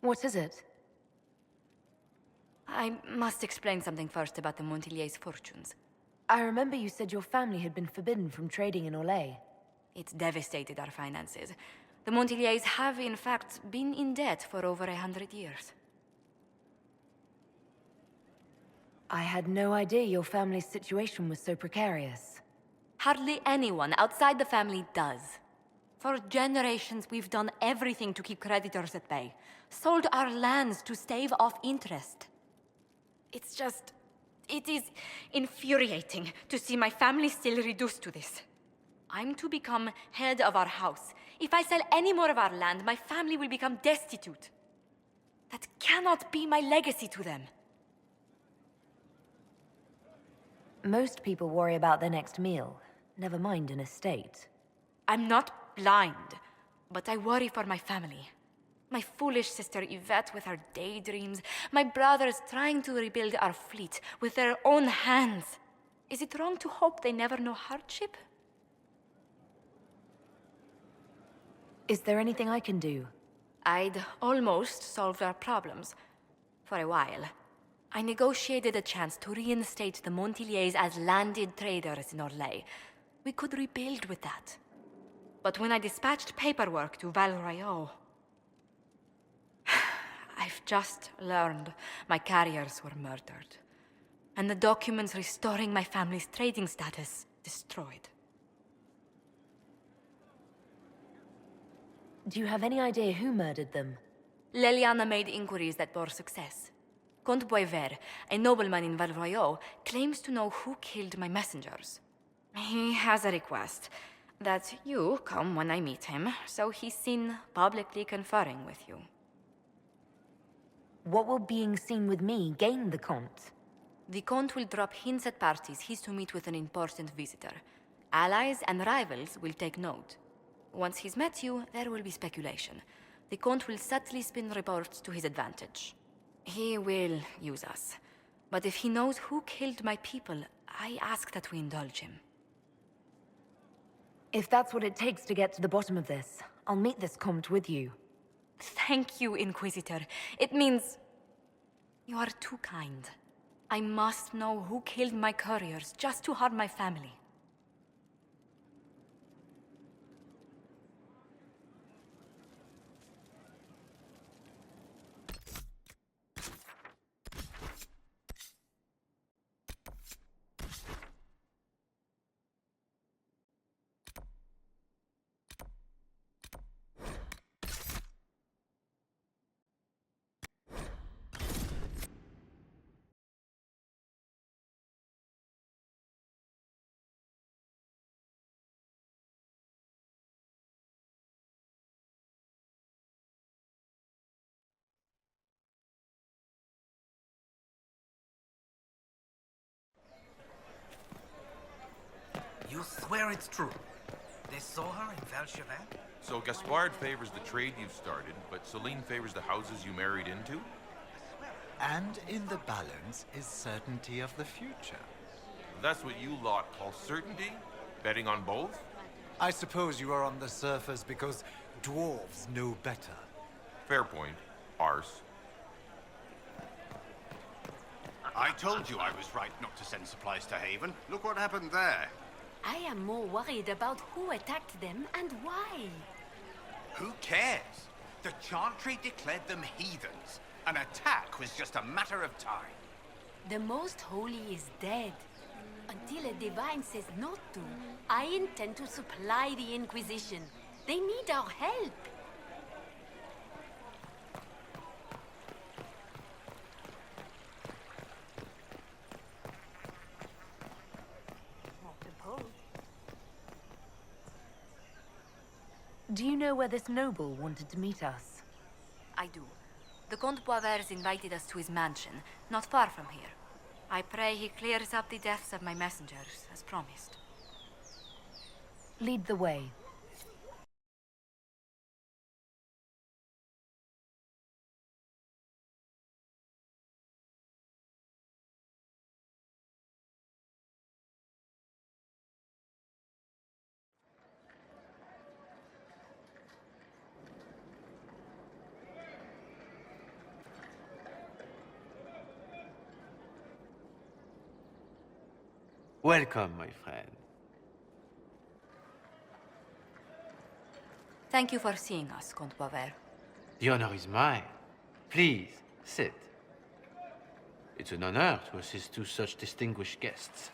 What is it? I must explain something first about the Montillier's fortunes. I remember you said your family had been forbidden from trading in Orlais. It's devastated our finances. The Montillier's have, in fact, been in debt for over 100 years. I had no idea your family's situation was so precarious. Hardly anyone outside the family does. For generations, we've done everything to keep creditors at bay. Sold our lands to stave off interest. It is infuriating to see my family still reduced to this. I'm to become head of our house. If I sell any more of our land, my family will become destitute. That cannot be my legacy to them. Most people worry about their next meal, never mind an estate. I'm not blind, but I worry for my family. My foolish sister Yvette with her daydreams, my brothers trying to rebuild our fleet with their own hands. Is it wrong to hope they never know hardship? Is there anything I can do? I'd almost solved our problems. For a while. I negotiated a chance to reinstate the Montillier's as landed traders in Orlais. We could rebuild with that. But when I dispatched paperwork to Val Royeaux, I've just learned my carriers were murdered. And the documents restoring my family's trading status destroyed. Do you have any idea who murdered them? Leliana made inquiries that bore success. Comte Boisvert, a nobleman in Val Royeaux, claims to know who killed my messengers. He has a request that you come when I meet him, so he's seen publicly conferring with you. What will being seen with me gain the Comte? The Comte will drop hints at parties he's to meet with an important visitor. Allies and rivals will take note. Once he's met you, there will be speculation. The Comte will subtly spin reports to his advantage. He will use us. But if he knows who killed my people, I ask that we indulge him. If that's what it takes to get to the bottom of this, I'll meet this Comte with you. Thank you, Inquisitor. It means... you are too kind. I must know who killed my couriers just to harm my family. You swear it's true? They saw her in Valchevin? So Gaspard favors the trade you've started, but Celine favors the houses you married into? And in the balance is certainty of the future. That's what you lot call certainty? Betting on both? I suppose you are on the surface because dwarves know better. Fair point. Arse. I told you I was right not to send supplies to Haven. Look what happened there. I am more worried about who attacked them and why. Who cares? The Chantry declared them heathens. An attack was just a matter of time. The Most Holy is dead. Until a divine says not to, I intend to supply the Inquisition. They need our help. Do you know where this noble wanted to meet us? I do. The Comte Boisvert's invited us to his mansion, not far from here. I pray he clears up the deaths of my messengers, as promised. Lead the way. Welcome, my friend. Thank you for seeing us, Comte Boisvert. The honor is mine. Please, sit. It's an honor to assist two such distinguished guests.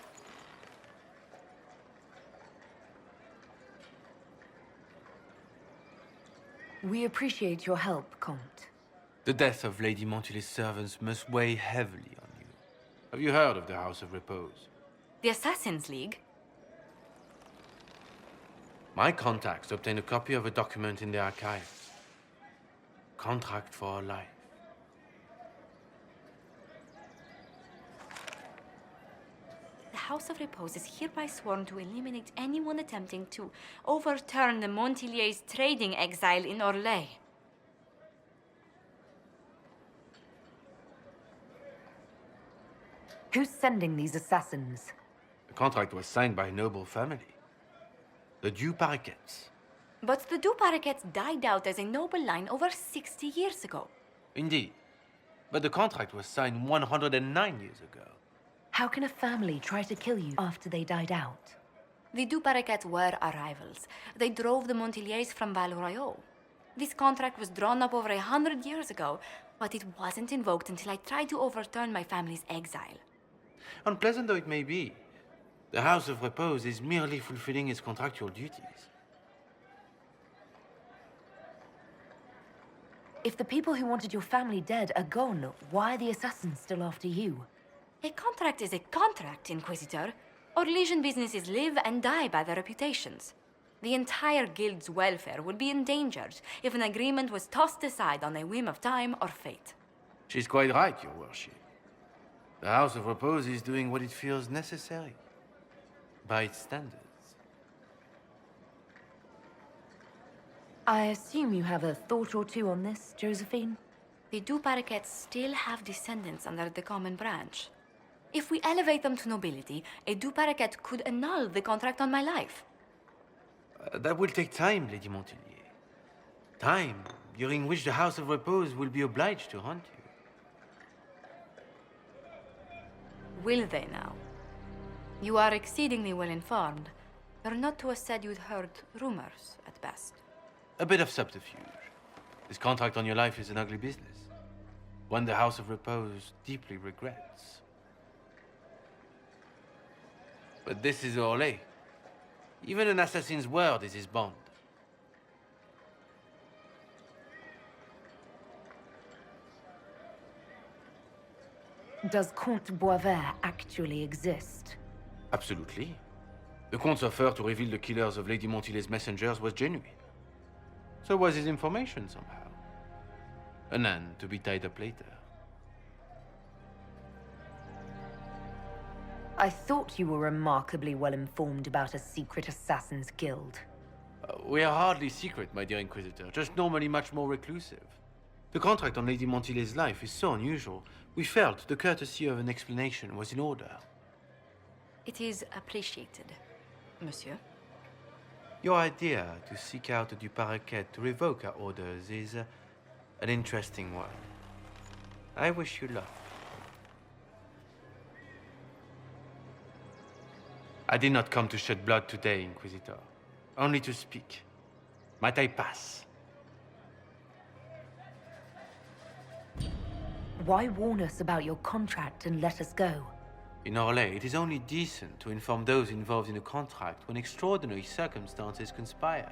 We appreciate your help, Comte. The death of Lady Montily's servants must weigh heavily on you. Have you heard of the House of Repose? The Assassin's League? My contacts obtained a copy of a document in the archives. Contract for life. The House of Repose is hereby sworn to eliminate anyone attempting to overturn the Montiliers' trading exile in Orlais. Who's sending these assassins? The contract was signed by a noble family. The Duparequets. But the Duparequets died out as a noble line over 60 years ago. Indeed. But the contract was signed 109 years ago. How can a family try to kill you after they died out? The Duparequets were our rivals. They drove the Montiliers from Val Royaux. This contract was drawn up over 100 years ago, but it wasn't invoked until I tried to overturn my family's exile. Unpleasant though it may be, the House of Repose is merely fulfilling its contractual duties. If the people who wanted your family dead are gone, why are the assassins still after you? A contract is a contract, Inquisitor. Orlesian businesses live and die by their reputations. The entire guild's welfare would be endangered if an agreement was tossed aside on a whim of time or fate. She's quite right, Your Worship. The House of Repose is doing what it feels necessary, by its standards. I assume you have a thought or two on this, Josephine? The Duparequets still have descendants under the common branch. If we elevate them to nobility, a Duparequet could annul the contract on my life. That will take time, Lady Montilier. Time during which the House of Repose will be obliged to hunt you. Will they now? You are exceedingly well informed. You're not to have said you'd heard rumors, at best. A bit of subterfuge. This contract on your life is an ugly business. One the House of Repose deeply regrets. But this is Orlais. Even an assassin's word is his bond. Does Comte Boisvert actually exist? Absolutely. The Comte's offer to reveal the killers of Lady Montily's messengers was genuine. So was his information somehow. An end to be tied up later. I thought you were remarkably well informed about a secret assassins' guild. We are hardly secret, my dear Inquisitor, just normally much more reclusive. The contract on Lady Montily's life is so unusual, we felt the courtesy of an explanation was in order. It is appreciated, monsieur. Your idea to seek out a Duparequet to revoke our orders is an interesting one. I wish you luck. I did not come to shed blood today, Inquisitor. Only to speak. Might I pass? Why warn us about your contract and let us go? In Orlais, it is only decent to inform those involved in a contract when extraordinary circumstances conspire.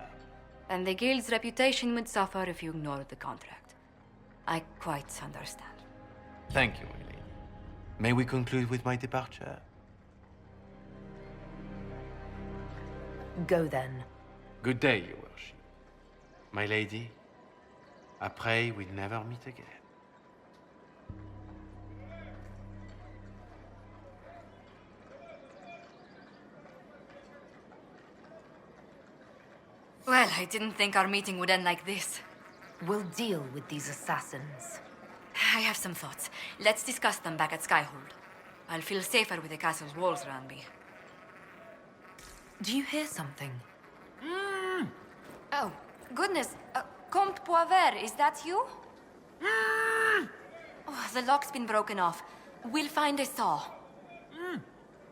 And the guild's reputation would suffer if you ignored the contract. I quite understand. Thank you, my lady. May we conclude with my departure? Go then. Good day, Your Worship. My lady, I pray we never meet again. Well, I didn't think our meeting would end like this. We'll deal with these assassins. I have some thoughts. Let's discuss them back at Skyhold. I'll feel safer with the castle's walls around me. Do you hear something? Oh, goodness. Comte Boisvert, is that you? Oh, the lock's been broken off. We'll find a saw.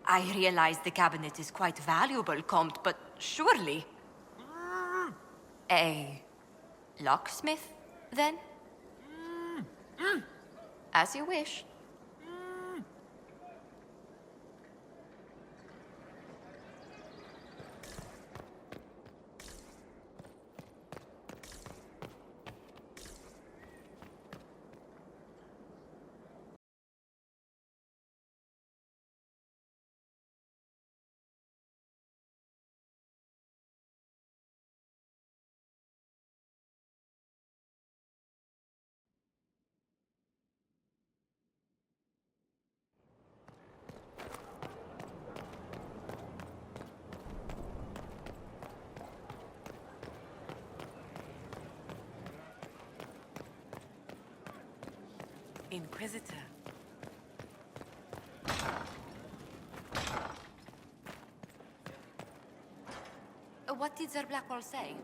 I realize the cabinet is quite valuable, Comte, but surely... A locksmith, then? As you wish. Inquisitor. What did Sir Blackwall say?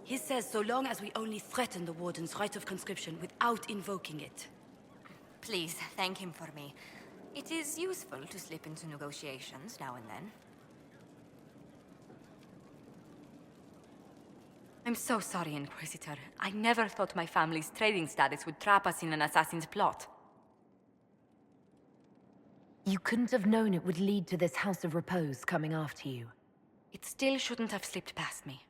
He says so long as we only threaten the Warden's right of conscription without invoking it. Please, thank him for me. It is useful to slip into negotiations now and then. I'm so sorry, Inquisitor. I never thought my family's trading status would trap us in an assassin's plot. You couldn't have known it would lead to this House of Repose coming after you. It still shouldn't have slipped past me.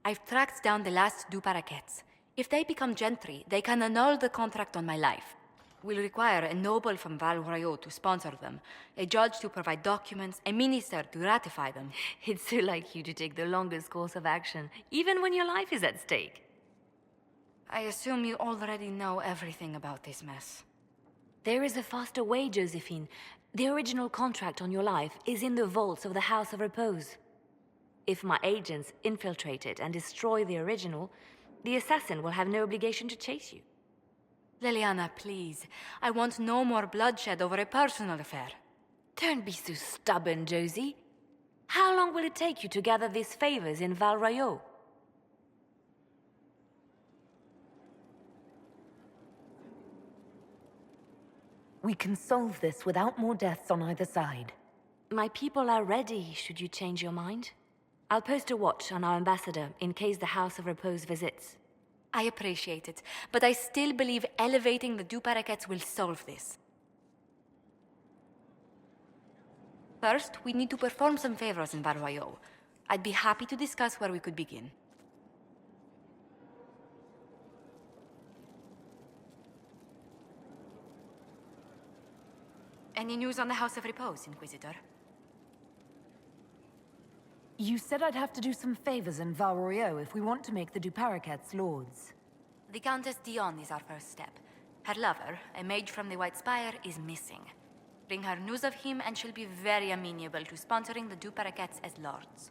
I've tracked down the last two paraquets. If they become gentry, they can annul the contract on my life. We'll require a noble from Val Royaux to sponsor them, a judge to provide documents, a minister to ratify them. It's so like you to take the longest course of action, even when your life is at stake. I assume you already know everything about this mess. There is a faster way, Josephine. The original contract on your life is in the vaults of the House of Repose. If my agents infiltrate it and destroy the original, the assassin will have no obligation to chase you. Liliana, please. I want no more bloodshed over a personal affair. Don't be so stubborn, Josie. How long will it take you to gather these favors in Val Royaux? We can solve this without more deaths on either side. My people are ready, should you change your mind. I'll post a watch on our ambassador in case the House of Repose visits. I appreciate it, but I still believe elevating the two paraquets will solve this. First, we need to perform some favors in Val Royaux. I'd be happy to discuss where we could begin. Any news on the House of Repose, Inquisitor? You said I'd have to do some favors in Val Royaux if we want to make the Duparakets lords. The Countess Dion is our first step. Her lover, a mage from the White Spire, is missing. Bring her news of him and she'll be very amenable to sponsoring the Duparakets as lords.